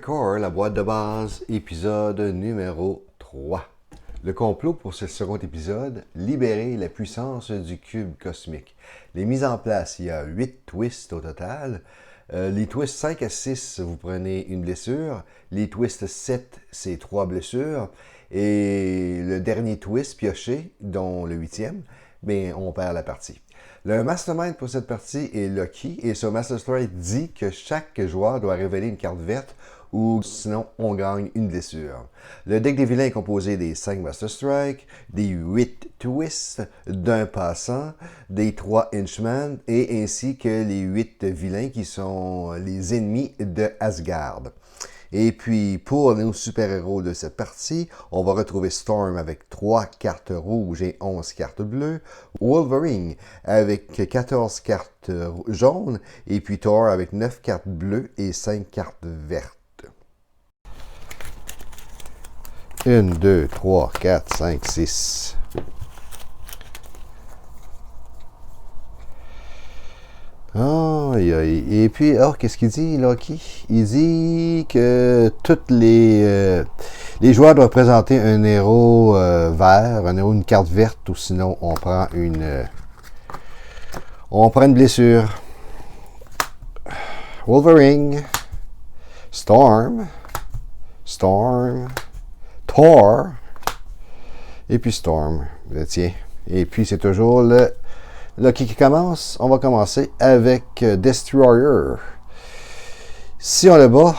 Record, la boîte de base, épisode numéro 3. Le complot pour ce second épisode, libérer la puissance du cube cosmique. Les mises en place, il y a 8 twists au total. Les twists 5 à 6, vous prenez une blessure. Les twists 7, c'est 3 blessures. Et le dernier twist pioché, dont le 8e, mais on perd la partie. Le mastermind pour cette partie est Lucky et ce Master Strike dit que chaque joueur doit révéler une carte verte ou sinon on gagne une blessure. Le deck des vilains est composé des 5 Master Strike, des 8 twists, d'un passant, des 3 Henchmen et ainsi que les 8 vilains qui sont les ennemis de Asgard. Et puis, pour nos super-héros de cette partie, on va retrouver Storm avec 3 cartes rouges et 11 cartes bleues, Wolverine avec 14 cartes jaunes, et puis Thor avec 9 cartes bleues et 5 cartes vertes. 1, 2, 3, 4, 5, 6. Et puis, qu'est-ce qu'il dit, Lucky? Il dit que tous les joueurs doivent présenter un héros vert, un héros, une carte verte, ou sinon on prend une blessure. Wolverine, Storm, Thor, et puis Storm. Tiens. Et puis c'est toujours le Lucky qui commence. On va commencer avec Destroyer. Si on le bat,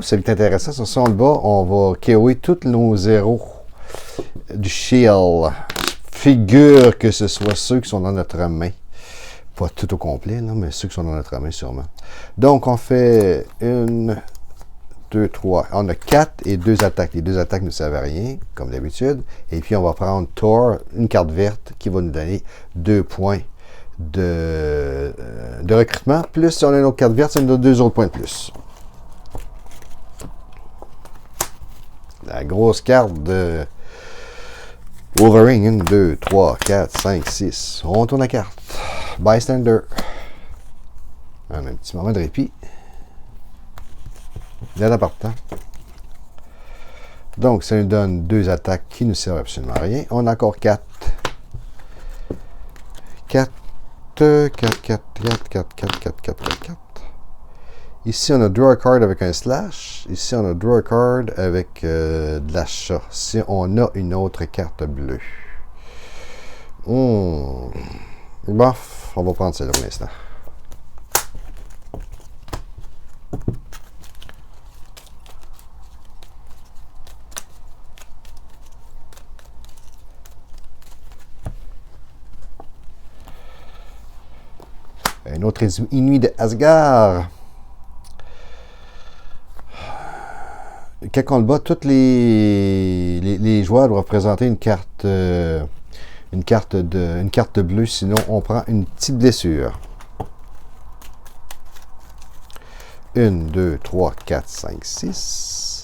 c'est intéressant. Si on le bat, on va KO'er tous nos héros du Shield. Figure que ce soit ceux qui sont dans notre main. Pas tout au complet, non, mais ceux qui sont dans notre main sûrement. Donc on fait 1, 2, 3. On a 4 et 2 attaques. Les 2 attaques ne servent à rien, comme d'habitude. Et puis, on va prendre Thor, une carte verte, qui va nous donner 2 points de recrutement. Plus, si on a une autre carte verte, ça nous donne 2 autres points de plus. La grosse carte de Wolverine. 1, 2, 3, 4, 5, 6. On tourne la carte. Bystander. On a un petit moment de répit. Là, partant. Donc, ça nous donne 2 attaques qui ne servent absolument à rien. On a encore 4. 4. Ici, on a draw a card avec un slash. Ici, on a draw a card avec de l'achat. Si on a une autre carte bleue. Bof, on va prendre celle-là pour l'instant. Un autre ennemi de Asgard. Quand on le bat, tous les joueurs doivent présenter une carte bleue, sinon on prend une petite blessure. 1, 2, 3, 4, 5, 6.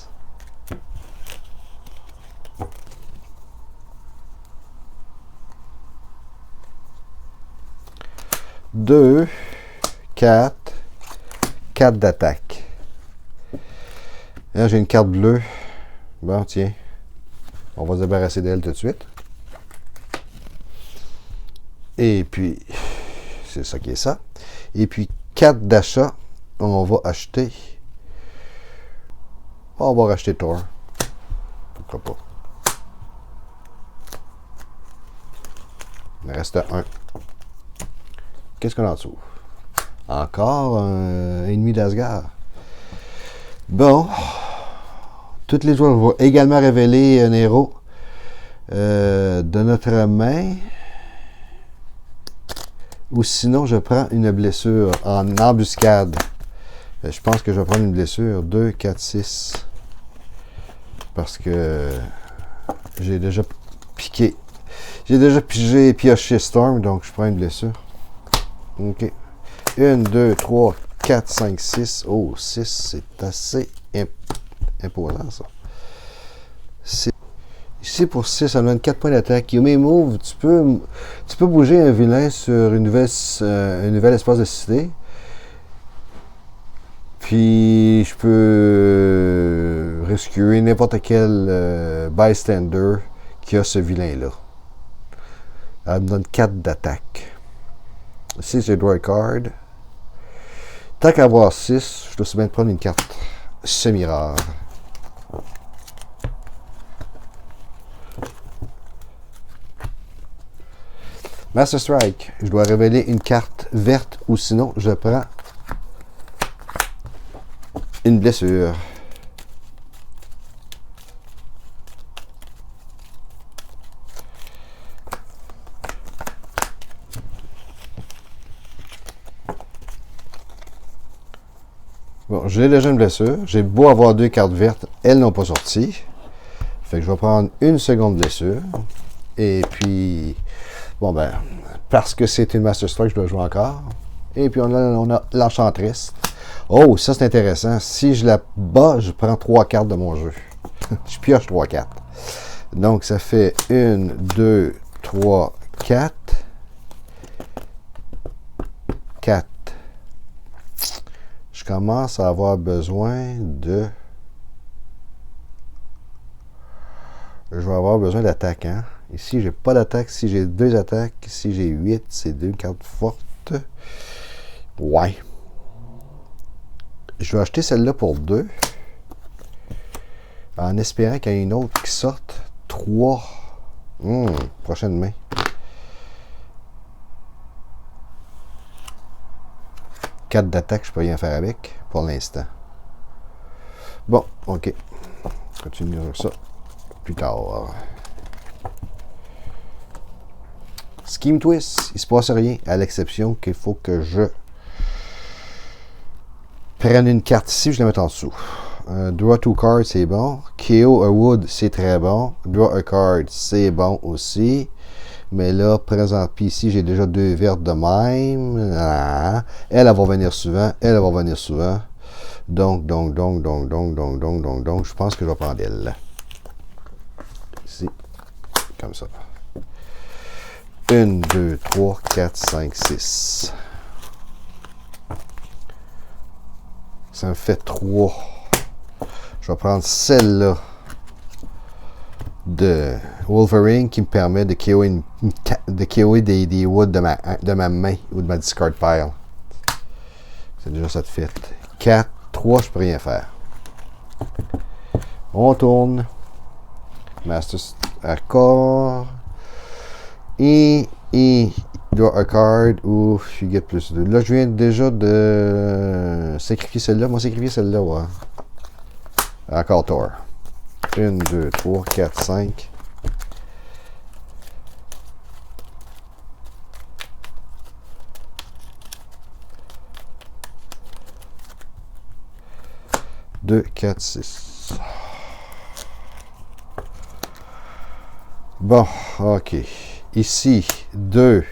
2, 4 d'attaque. Là, j'ai une carte bleue. Bon, tiens. On va se débarrasser d'elle tout de suite. Et puis, c'est ça qui est ça. Et puis, 4 d'achat. On va acheter. On va racheter Thor. Pourquoi pas. Il me reste 1. Qu'est-ce qu'on a en dessous? Encore un ennemi d'Asgard. Bon. Toutes les joueurs vont également révéler un héros de notre main. Ou sinon, je prends une blessure en embuscade. Je pense que je vais prendre une blessure. 2, 4, 6. Parce que j'ai déjà piqué. J'ai pioché Storm, donc je prends une blessure. OK. 1, 2, 3, 4, 5, 6. Oh, 6, c'est assez imposant, ça. Ici, pour 6, ça donne 4 points d'attaque. Yumi Move, tu peux bouger un vilain sur une nouvelle espace de cité. Puis, je peux rescuer n'importe quel bystander qui a ce vilain-là. Elle me donne 4 d'attaque. Ici, j'ai draw a card. Tant qu'à avoir 6, je dois bien prendre une carte semi-rare. Master Strike. Je dois révéler une carte verte ou sinon je prends une blessure. Bon, j'ai déjà une blessure. J'ai beau avoir 2 cartes vertes, elles n'ont pas sorti. Fait que je vais prendre une seconde blessure. Et puis, bon ben, parce que c'est une Master Strike, je dois jouer encore. Et puis on a l'Enchantress. Oh, ça c'est intéressant. Si je la bats, je prends 3 cartes de mon jeu. Je pioche 3 cartes. Donc ça fait 1, 2, 3, 4. 4. Je commence à avoir besoin de... Je vais avoir besoin d'attaque, hein? Ici, j'ai pas d'attaque. Si j'ai 2 attaques, si j'ai 8, c'est 2 cartes fortes. Ouais. Je vais acheter celle-là pour 2. En espérant qu'il y ait une autre qui sorte. 3. Prochaine main. Quatre d'attaque, je peux rien faire avec pour l'instant. Bon, ok. Continue ça plus tard. Scheme Twist, il se passe rien, à l'exception qu'il faut que je prenne une carte ici, je la mette en dessous. Draw 2 cards, c'est bon. KO a wood, c'est très bon. Draw a card, c'est bon aussi. Mais là, présent, puis ici, j'ai déjà 2 vertes de même. Ah, elle va venir souvent. Elle va venir souvent. Donc, je pense que je vais prendre elle. Ici, comme ça. 1, 2, 3, 4, 5, 6. Ça me fait 3. Je vais prendre celle-là de Wolverine qui me permet de KO, des woods de ma main ou de ma discard pile. C'est déjà ça de fait. 4, 3, je peux rien faire. On tourne. Master accord. Et draw a card ou you get plus 2. Là, je viens déjà de sacrifier celle-là. Moi, sacrifier celle-là, ouais. Encore Thor. 1, 2, 3, 4, 5. Deux, 4, 6. Bon, ok. Ici, 2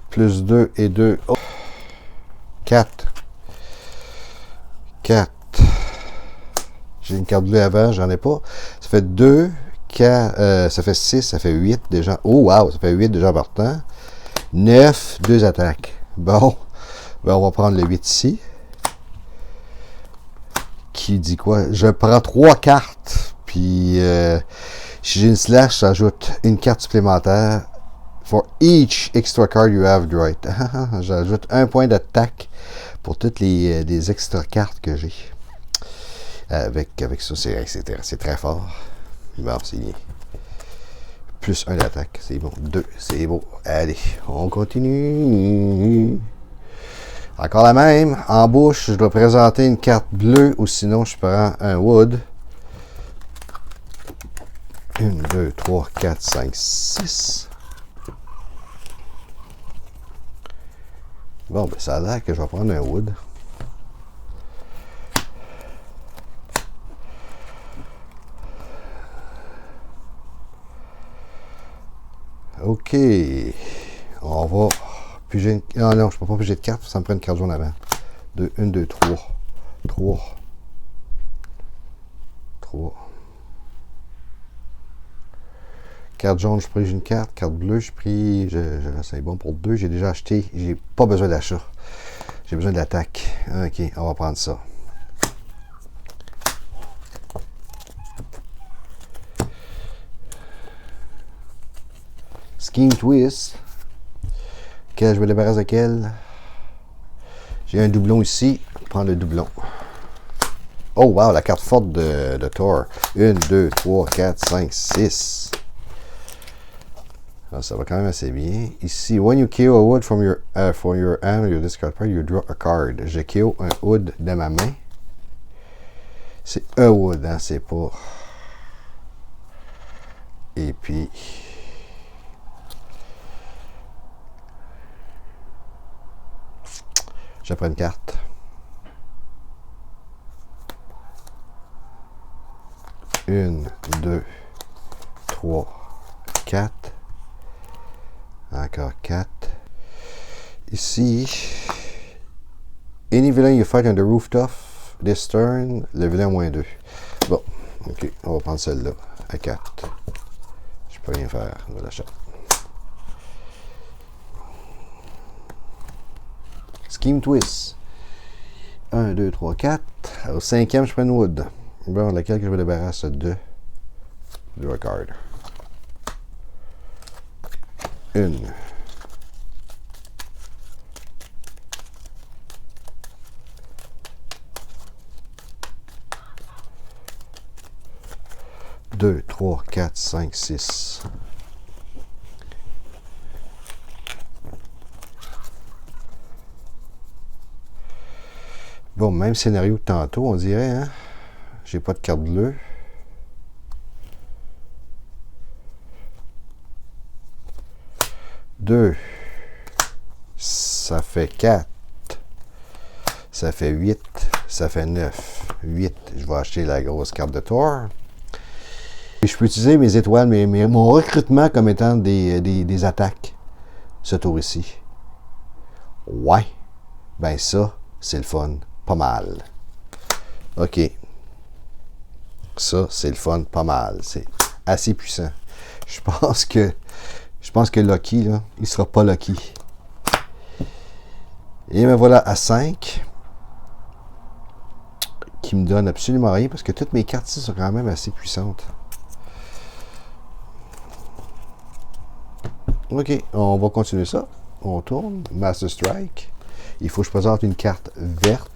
plus 2 et 2. Oh. 4. 4. J'ai une carte bleue avant, j'en ai pas. Ça fait 2, 4, ça fait 6, ça fait 8 déjà. Oh wow, ça fait 8 déjà partant. 9, 2 attaques. Bon, ben, on va prendre le 8 ici. Qui dit quoi? Je prends 3 cartes. Puis, si j'ai une slash, j'ajoute une carte supplémentaire. For each extra card you have drawn. J'ajoute 1 point d'attaque pour toutes les extra cartes que j'ai. Avec ça, c'est très fort. Bon, c'est plus 1 d'attaque. C'est bon. 2, c'est beau. Allez, on continue. Encore la même. En bouche, je dois présenter une carte bleue ou sinon je prends un wood. 1, 2, 3, 4, 5, 6. Bon, ben ça a l'air que je vais prendre un wood. Ok. On va piger une... Ah non, je ne peux pas piger de carte, ça me prend une carte jaune avant. 2, 1, 2, 3. 3. 3. Carte jaune, je pige une carte. Carte bleue, je prie. C'est bon pour 2. J'ai déjà acheté. J'ai pas besoin d'achat. J'ai besoin d'attaque. Ok, on va prendre ça. Scheme Twist. Quel je me débarrasse de quel? J'ai un doublon ici. Je vais prendre le doublon. Oh wow, la carte forte de Thor. 1, 2, 3, 4, 5, 6. Alors, ça va quand même assez bien. Ici, when you KO a wood from your hand or your discard pile, you draw a card. Je KO un wood de ma main. C'est un wood, hein, c'est pas... Et puis... je prends une carte. Une, deux, trois, quatre. Encore quatre. Ici, any villain you fight on the rooftop this turn, le vilain -2. Bon, ok, on va prendre celle-là à 4. Je peux rien faire de l'achat. Scheme Twist. 1, 2, 3, 4. Au 5e, je prends une wood. Bon, laquelle que je me débarrasse de draw a card. Une. Deux, 3, 4, 5, 6. Bon, même scénario que tantôt, on dirait, hein? J'ai pas de carte bleue. Deux. Ça fait 4. Ça fait 8. Ça fait 9. 8. Je vais acheter la grosse carte de Thor. Et je peux utiliser mes étoiles, mon recrutement comme étant des attaques. Ce tour ici. Ouais. Ben ça, c'est le fun. Pas mal. OK. Ça, c'est le fun. Pas mal. C'est assez puissant. Je pense que Lucky, là, il sera pas Lucky. Et me voilà à 5. Qui me donne absolument rien parce que toutes mes cartes ici sont quand même assez puissantes. OK, on va continuer ça. On tourne. Master Strike. Il faut que je présente une carte verte.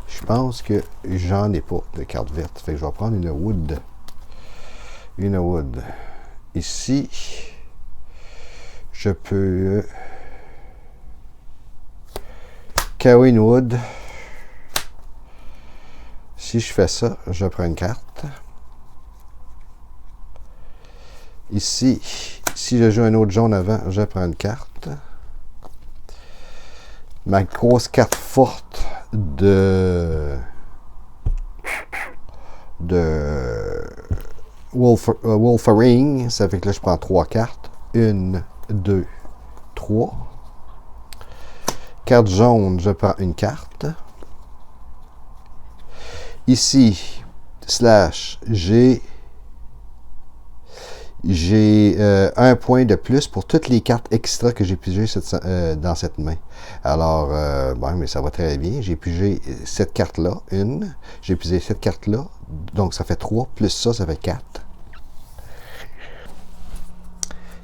Je pense que j'en ai pas de carte verte. Fait que je vais prendre une wood. Une wood. Ici, je peux carry une wood. Si je fais ça, je prends une carte. Ici, si je joue un autre jaune avant, je prends une carte. Ma grosse carte forte de Wolverine, ça fait que là je prends 3 cartes. 1, 2, 3. Carte jaune, je prends une carte. Ici, slash, j'ai un point de plus pour toutes les cartes extra que j'ai pigées dans cette main. Alors, bon, mais ça va très bien. J'ai pigé cette carte-là, une. J'ai pigé cette carte-là, donc ça fait 3. Plus ça fait 4.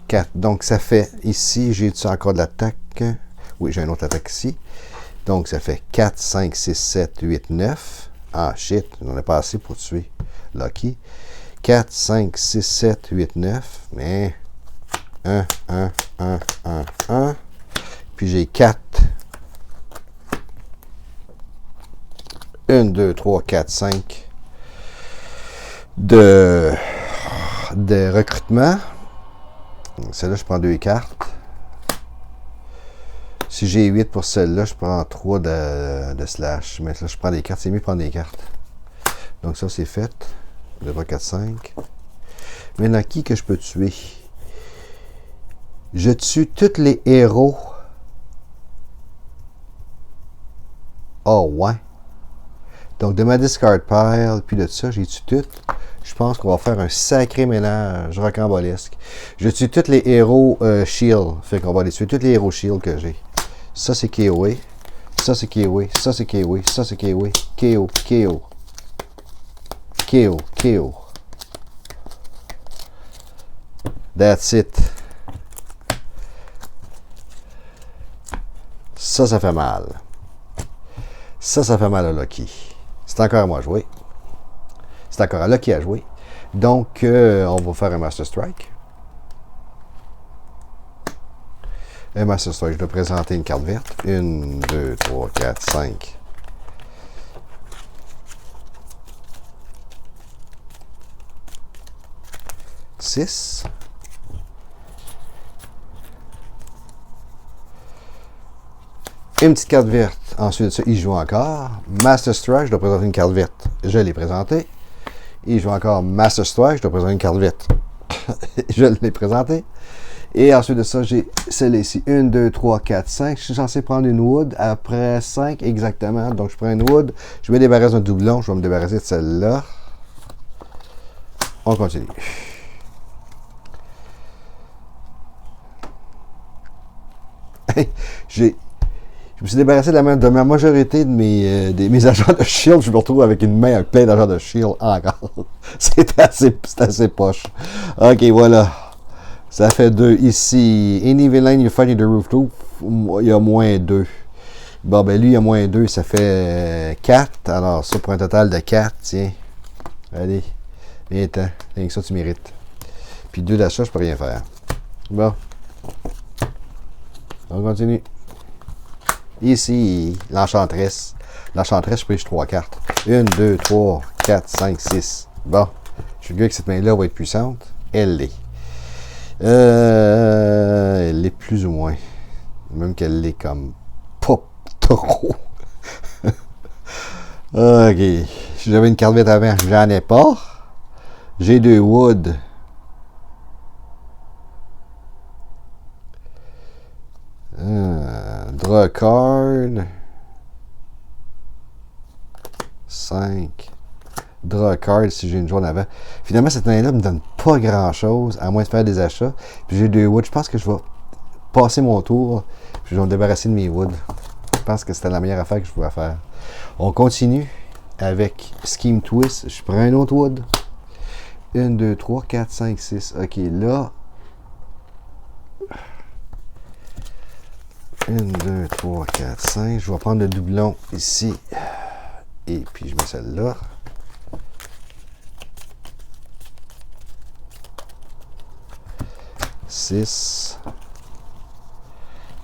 4. Donc, ça fait, ici, j'ai encore de l'attaque. Oui, j'ai une autre attaque ici. Donc, ça fait 4, 5, 6, 7, 8, 9. Ah, shit, on a pas assez pour tuer Lucky. 4, 5, 6, 7, 8, 9. Mais 1, 1, 1, 1, 1. Puis j'ai 4. 1, 2, 3, 4, 5 de recrutement. Celle-là, je prends 2 cartes. Si j'ai 8 pour celle-là, je prends 3 de slash. Mais là, je prends des cartes. C'est mieux de prendre des cartes. Donc ça, c'est fait. 2, 3, 4, 5. Maintenant, qui que je peux tuer? Je tue tous les héros. Oh, ouais. Donc, de ma discard pile, puis de ça, j'ai tué tout. Je pense qu'on va faire un sacré ménage rocambolesque. Je tue tous les héros shield. Fait qu'on va les tuer tous les héros shield que j'ai. Ça, c'est KO. Ça, c'est KO. Ça, c'est KO. Ça, c'est KO. KO. KO. KO. KO. That's it. Ça fait mal. Ça fait mal à Lucky. C'est encore à moi à jouer. C'est encore à Lucky à jouer. Donc, on va faire un Master Strike. Un Master Strike, je dois présenter une carte verte. 1, 2, 3, 4, 5. 6. Une petite carte verte. Ensuite de ça, il joue encore. Master Strike, je dois présenter une carte verte. Je l'ai présenté. Il joue encore Master Strike, je dois présenter une carte verte. Je l'ai présenté. Et ensuite de ça, j'ai celle-là ici. 1, 2, 3, 4, 5. Je suis censé prendre une wood après 5 exactement. Donc, je prends une wood. Je me débarrasse d'un doublon. Je vais me débarrasser de celle-là. On continue. Je me suis débarrassé de ma majorité de mes agents de shield. Je me retrouve avec une main avec plein d'agents de shield encore. C'est assez poche. Ok, voilà. Ça fait 2 ici. Any villain you find in the rooftop, il y a moins 2. Bon, ben lui, il y a moins 2, ça fait 4. Alors, ça pour un total de 4, tiens. Allez, viens-t'en. Rien que ça, tu mérites. Puis 2 d'achat, je peux rien faire. Bon. On continue. Ici, l'enchantresse. L'enchantresse, je pêche 3 cartes. 1, 2, 3, 4, 5, 6. Bon. Je suis le gars que cette main-là va être puissante. Elle l'est. Elle l'est plus ou moins. Même qu'elle l'est comme pas trop. Ok. Si j'avais une carte verte avant, j'en ai pas. J'ai 2 wood. Draw a card. 5. Draw a card si j'ai une jaune avant. Finalement, cette main-là me donne pas grand-chose, à moins de faire des achats. Puis j'ai 2 woods. Je pense que je vais passer mon tour. Puis je vais me débarrasser de mes woods. Je pense que c'était la meilleure affaire que je pouvais faire. On continue avec Scheme Twist. Je prends un autre wood. 1, 2, 3, 4, 5, 6. Ok, là. 1, 2, 3, 4, 5. Je vais prendre le doublon ici. Et puis je mets celle-là. 6.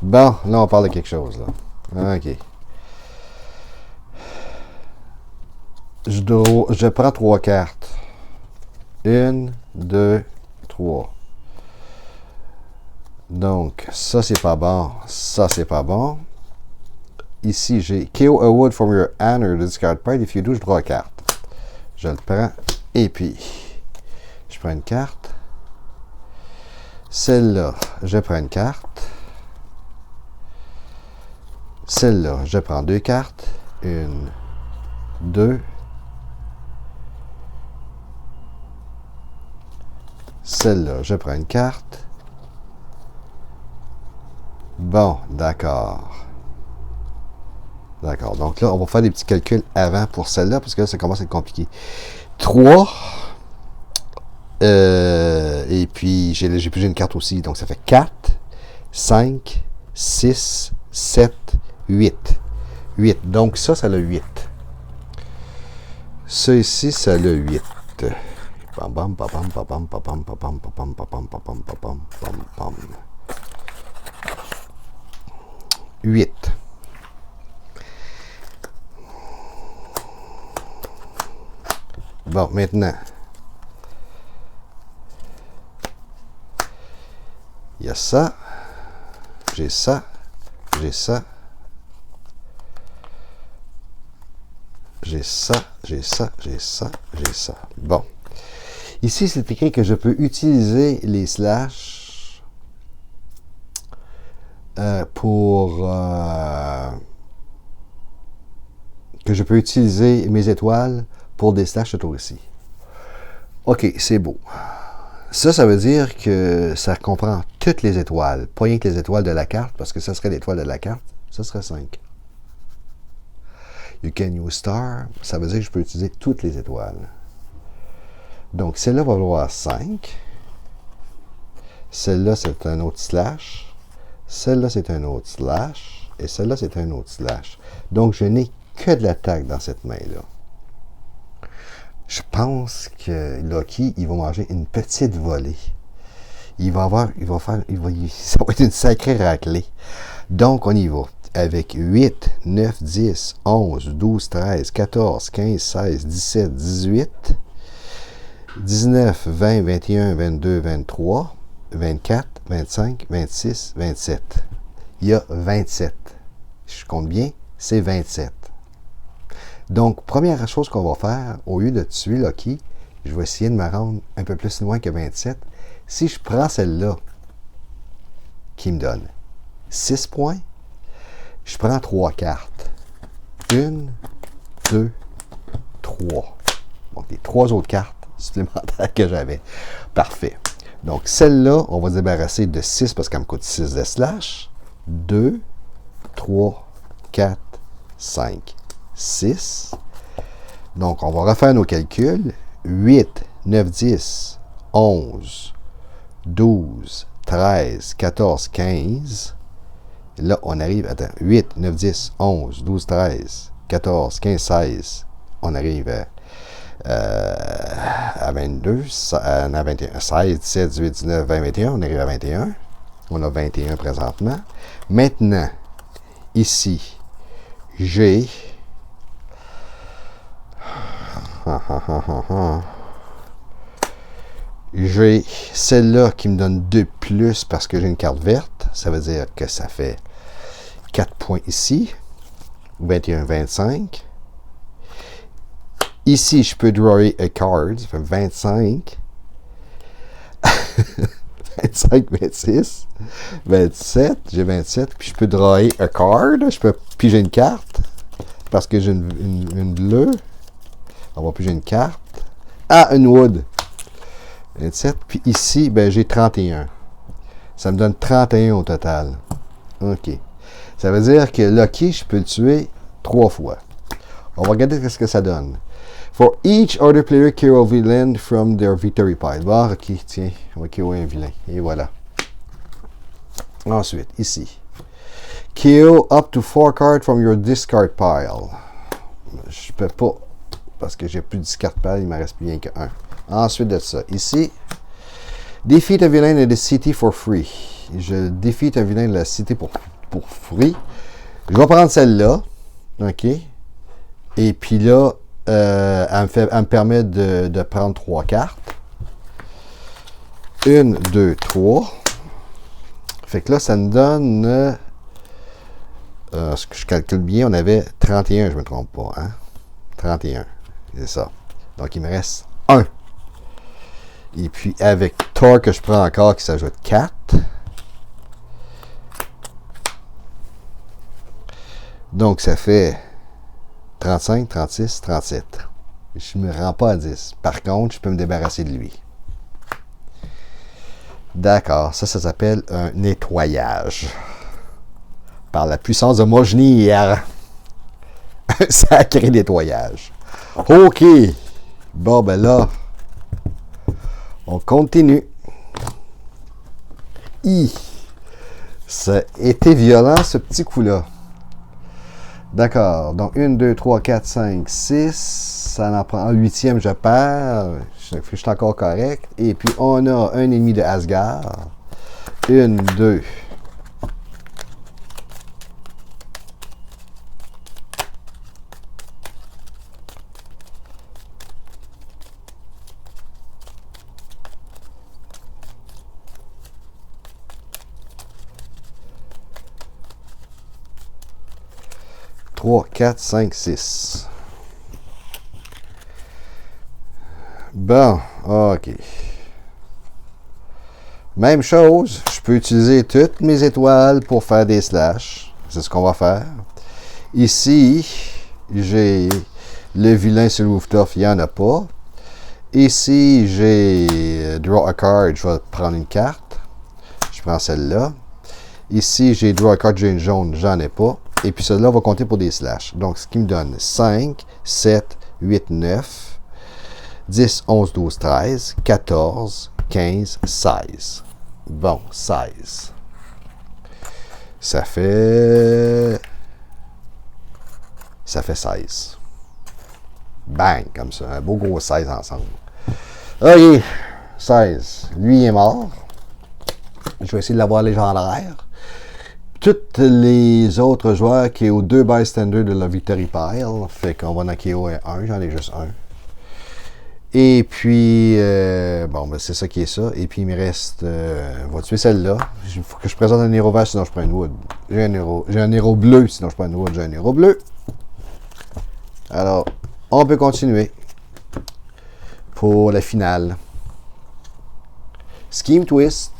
Bon, là, on parle de quelque chose, là. OK. Je prends 3 cartes. 1, 2, 3. Donc, ça, c'est pas bon. Ça, c'est pas bon. Ici, j'ai KO a wood from your hand or discard part. If you do, je draw a carte. Je le prends. Et puis, je prends une carte. Celle-là, je prends une carte. Celle-là, je prends 2 cartes. 1, 2. Celle-là, je prends une carte. Bon, d'accord. D'accord. Donc là, on va faire des petits calculs avant pour celle-là, parce que là, ça commence à être compliqué. 3. Et puis, j'ai plus une carte aussi. Donc, ça fait 4, 5, 6, 7, 8. 8. Donc, ça a 8. Ça ici, ça a 8. Bam, bam, bam, bam, bam, bam, bam, bam, bam, bam, bam, bam, bam, bam, bam, bam. 8. Bon, maintenant, il y a ça, j'ai ça, j'ai ça, j'ai ça, j'ai ça, j'ai ça, j'ai ça. Bon. Ici, c'est écrit que je peux utiliser les slash que je peux utiliser mes étoiles pour des slash ce tour-ci. OK, c'est beau. Ça veut dire que ça comprend toutes les étoiles, pas rien que les étoiles de la carte, parce que ça serait l'étoile de la carte, ça serait 5. You can use star, ça veut dire que je peux utiliser toutes les étoiles. Donc, celle-là va valoir 5. Celle-là, c'est un autre slash. Celle-là, c'est un autre slash. Et celle-là, c'est un autre slash. Donc, je n'ai que de l'attaque dans cette main-là. Je pense que Lucky, il va manger une petite volée. Ça va être une sacrée raclée. Donc, on y va. Avec 8, 9, 10, 11, 12, 13, 14, 15, 16, 17, 18, 19, 20, 21, 22, 23, 24, 25, 26, 27. Il y a 27. Je compte bien, c'est 27. Donc, première chose qu'on va faire, au lieu de tuer Lucky, je vais essayer de me rendre un peu plus loin que 27. Si je prends celle-là, qui me donne 6 points, je prends 3 cartes. 1, 2, 3. Donc, les 3 autres cartes supplémentaires que j'avais. Parfait. Donc, celle-là, on va se débarrasser de 6 parce qu'elle me coûte 6 de slash. 2, 3, 4, 5, 6. Donc, on va refaire nos calculs. 8, 9, 10, 11, 12, 13, 14, 15. Là, on arrive, 8, 9, 10, 11, 12, 13, 14, 15, 16. On arrive à 22, à 21, 16, 17, 18, 19, 20, 21. On arrive à 21. On a 21 présentement. Maintenant, ici, j'ai... J'ai celle-là qui me donne 2 plus parce que j'ai une carte verte. Ça veut dire que ça fait 4 points ici. 21, 25. Ici, je peux drawer a card. Ça fait 25. 25, 26. 27. J'ai 27. Puis je peux drawer a card. Je peux piger une carte. Parce que j'ai une bleue. On va piger une carte. Ah, une wood. 27. Puis ici, ben, j'ai 31. Ça me donne 31 au total. OK. Ça veut dire que Lucky, je peux le tuer 3 fois. On va regarder ce que ça donne. For each other player, kill a villain from their victory pile. Bon, OK, tiens. On va kill un vilain. Et voilà. Ensuite, ici. Kill up to 4 cards from your discard pile. Je peux pas. Parce que j'ai plus de discard pile, il ne me reste plus rien qu'un. Ensuite de ça, ici, defeat a villain in the city for free. Je défie un vilain de la cité pour free. Je vais prendre celle-là. OK. Et puis là, elle me permet de prendre 3 cartes. 1, 2, 3. Fait que là, ça me donne... ce que je calcule bien, on avait 31, je ne me trompe pas. Hein? 31. C'est ça. Donc, il me reste 1. Et puis, avec Thor que je prends encore, qui s'ajoute 4. Donc, ça fait 35, 36, 37. Je ne me rends pas à 10. Par contre, je peux me débarrasser de lui. D'accord. Ça s'appelle un nettoyage. Par la puissance de Mjolnir. Un sacré nettoyage. OK. Bon, ben là... On continue. Ça a été violent, ce petit coup-là. D'accord. Donc, 1, 2, 3, 4, 5, 6. Ça en prend un 8e, je perds. Je suis encore correct. Et puis, on a un ennemi de Asgard. 1, 2. 3, 4, 5, 6. Bon, OK. Même chose, je peux utiliser toutes mes étoiles pour faire des slash. C'est ce qu'on va faire. Ici, j'ai le vilain sur le rooftop, il n'y en a pas. Ici, j'ai draw a card, je vais prendre une carte. Je prends celle-là. Ici, j'ai draw a card, j'ai une jaune, j'en ai pas. Et puis celle-là va compter pour des slash. Donc, ce qui me donne 5, 7, 8, 9, 10, 11, 12, 13, 14, 15, 16. Bon, 16. Ça fait 16. Bang, comme ça. Un beau gros 16 ensemble. OK. 16. Lui, il est mort. Je vais essayer de l'avoir légendaire. Tous les autres joueurs qui ont 2 bystanders de la Victory Pile. Fait qu'on va en KO 1. J'en ai juste un. Et puis, bon, ben c'est ça qui est ça. Et puis, il me reste, on va tuer celle-là. Il faut que je présente un héros vert, sinon je prends une wood. J'ai un héros bleu, sinon je prends une wood. J'ai un héros bleu. Alors, on peut continuer pour la finale. Scheme Twist.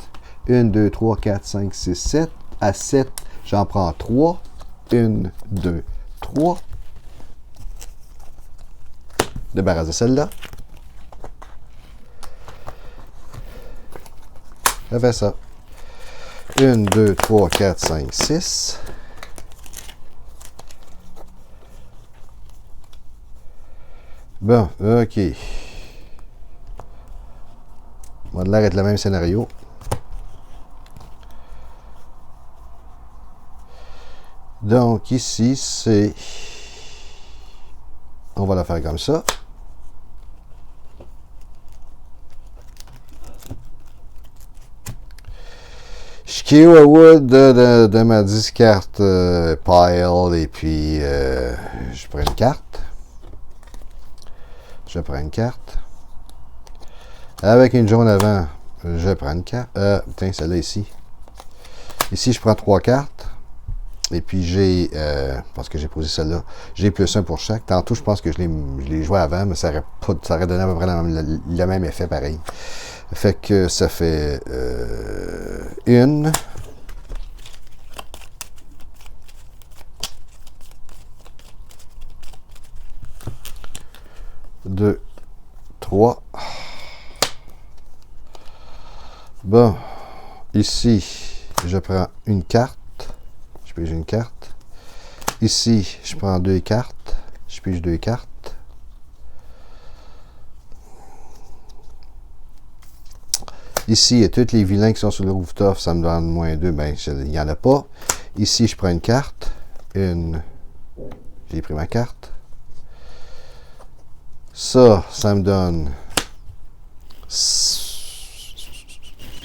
1, 2, 3, 4, 5, 6, 7. À 7, j'en prends 3. 1, 2, 3. Débarrasse de celle-là. Ça fait ça. 1, 2, 3, 4, 5, 6. Bon, OK. On va de l'air être le même scénario. Donc, ici, c'est... On va la faire comme ça. Je KO Wood de ma 10 cartes pile et puis je prends une carte. Je prends une carte. Avec une jaune avant, je prends une carte. Tiens, celle-là ici. Ici, je prends 3 cartes. Et puis j'ai, parce que j'ai posé celle-là, j'ai +1 pour chaque. Tantôt, je pense que je l'ai joué avant, mais ça aurait donné à peu près le même effet pareil. Fait que ça fait 1. 2, 3. Bon, ici, je prends une carte. Je pige une carte. Ici, je prends 2 cartes. Je pige 2 cartes. Ici, il y a tous les vilains qui sont sur le rooftop, ça me donne -2, ben il n'y en a pas. Ici, je prends une carte. J'ai pris ma carte. Ça me donne... Ça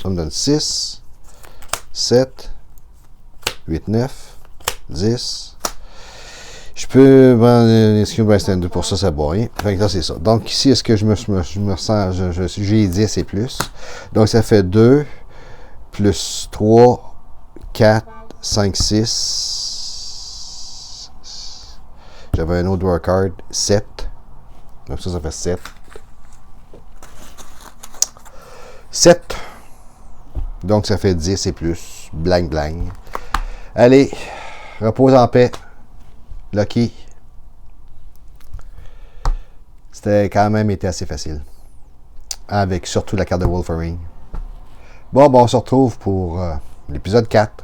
me donne 6, 7, 8, 9, 10. Je peux prendre les Scheme Bystander pour ça, ça boit rien. Fait que là, c'est ça. Donc ici, est-ce que je me sens, j'ai 10 et plus. Donc ça fait 2, plus 3, 4, 5, 6. J'avais un autre draw card, 7. Donc ça fait 7. 7. Donc ça fait 10 et plus. Blang blang. Allez, repose en paix. Lucky. C'était quand même été assez facile. Avec surtout la carte de Wolverine. Bon, on se retrouve pour l'épisode 4.